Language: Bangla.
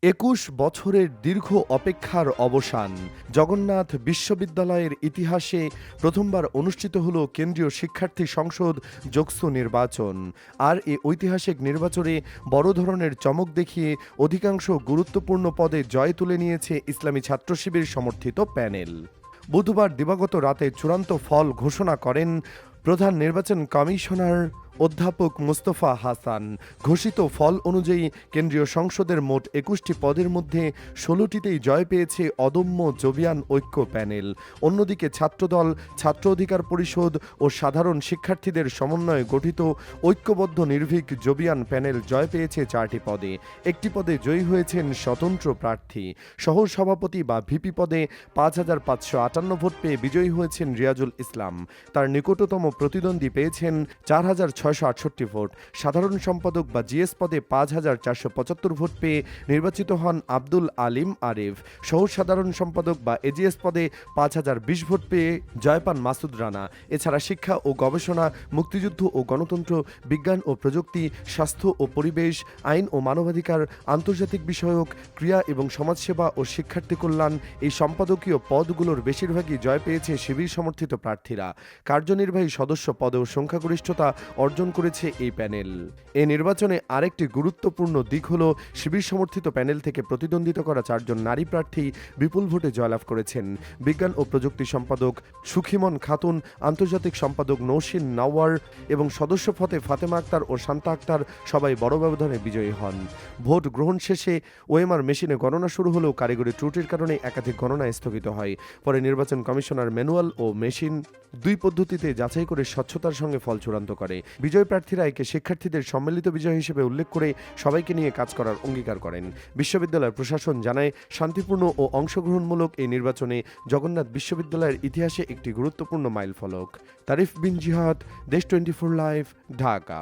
২১ বছরের দীর্ঘ অপেক্ষার অবসান। জগন্নাথ বিশ্ববিদ্যালয়ের ইতিহাসে প্রথমবার অনুষ্ঠিত হলো কেন্দ্রীয় শিক্ষার্থী সংসদ যোগসু নির্বাচন। আর এ ঐতিহাসিক নির্বাচনে বড় ধরনের চমক দেখিয়ে অধিকাংশ গুরুত্বপূর্ণ পদে জয় তুলে নিয়েছে ইসলামী ছাত্র শিবির সমর্থিত প্যানেল। বুধবার দিবাগত রাতে চূড়ান্ত ফল ঘোষণা করেন প্রধান নির্বাচন কমিশনার অধ্যাপক মুস্তফা হাসান। ঘোষিত ফল অনুযায়ী কেন্দ্রীয় সংসদের মোট ২১টি পদের মধ্যে ১৬টিতেই জয় পেয়েছে অদম্য জবিয়ান ঐক্য প্যানেল। অন্যদিকে ছাত্রদল, ছাত্র অধিকার পরিষদ ও সাধারণ শিক্ষার্থীদের সমন্বয়ে গঠিত ঐক্যবদ্ধ নির্ভীক জবিয়ান প্যানেল জয় পেয়েছে ৪টি পদে। একটি পদে জয়ী হয়েছেন স্বতন্ত্র প্রার্থী। সহ সভাপতি বা ভিপি পদে ৫,৫৫৮ ভোট পেয়ে বিজয়ী হয়েছেন রিয়াজুল ইসলাম। তার নিকটতম প্রতিদ্বন্দ্বী পেয়েছেন ৪,৬৬৮ ভোট। সাধারণ সম্পাদক বা জিএস পদে ৫,৪৭৫ ভোট পেয়ে নির্বাচিত হন আব্দুল আলিম আরিফ। সহ সাধারণ সম্পাদক বা এজিএস পদে ৫,০২০ ভোট পেয়ে জয় পান মাসুদ রানা। এছাড়া শিক্ষা ও গবেষণা, মুক্তিযুদ্ধ ও গণতন্ত্র, বিজ্ঞান ও প্রযুক্তি, স্বাস্থ্য ও পরিবেশ, আইন ও মানবাধিকার, আন্তর্জাতিক বিষয়ক, ক্রীড়া এবং সমাজসেবা ও শিক্ষার্থী কল্যাণ এই সম্পাদকীয় পদগুলোর বেশিরভাগই জয় পেয়েছে শিবির সমর্থিত প্রার্থীরা। কার্যনির্বাহী সদস্য পদেও সংখ্যাগরিষ্ঠতা অর্জন করেছে এই প্যানেল। এ নির্বাচনে আরেকটি গুরুত্বপূর্ণ দিক হল শিবির সমর্থিত প্যানেল থেকে প্রতিদ্বন্দ্বিতা করা ৪ জন নারী প্রার্থী বিপুল ভোটে জয়লাভ করেছেন। বিজ্ঞান ও প্রযুক্তি সম্পাদক সুখিমন খাতুন, আন্তর্জাতিক সম্পাদক নৌশিন নাওয়ার এবং সদস্য পদে ফাতেমা আক্তার ও শান্তা আক্তার সবাই বড় ব্যবধানে বিজয়ী হন। ভোট গ্রহণ শেষে ওএমআর মেশিনে গণনা শুরু হলেও কারিগরি ত্রুটির কারণে একাধিক গণনা স্থগিত হয়। পরে নির্বাচন কমিশনার ম্যানুয়াল ও মেশিন দুই পদ্ধতিতে যাচাই করে স্বচ্ছতার সঙ্গে ফল চূড়ান্ত করে। বিজয়ী প্রার্থীরা একে শিক্ষার্থীদের সম্মিলিত বিজয় হিসেবে উল্লেখ করে সবাইকে নিয়ে কাজ করার অঙ্গীকার করেন। বিশ্ববিদ্যালয় প্রশাসন জানায়, শান্তিপূর্ণ ও অংশগ্রহণমূলক এই নির্বাচনে জগন্নাথ বিশ্ববিদ্যালয়ের ইতিহাসে একটি গুরুত্বপূর্ণ মাইলফলক। তারিফ বিন জিহাদ, দেশ 24 লাইভ, ঢাকা।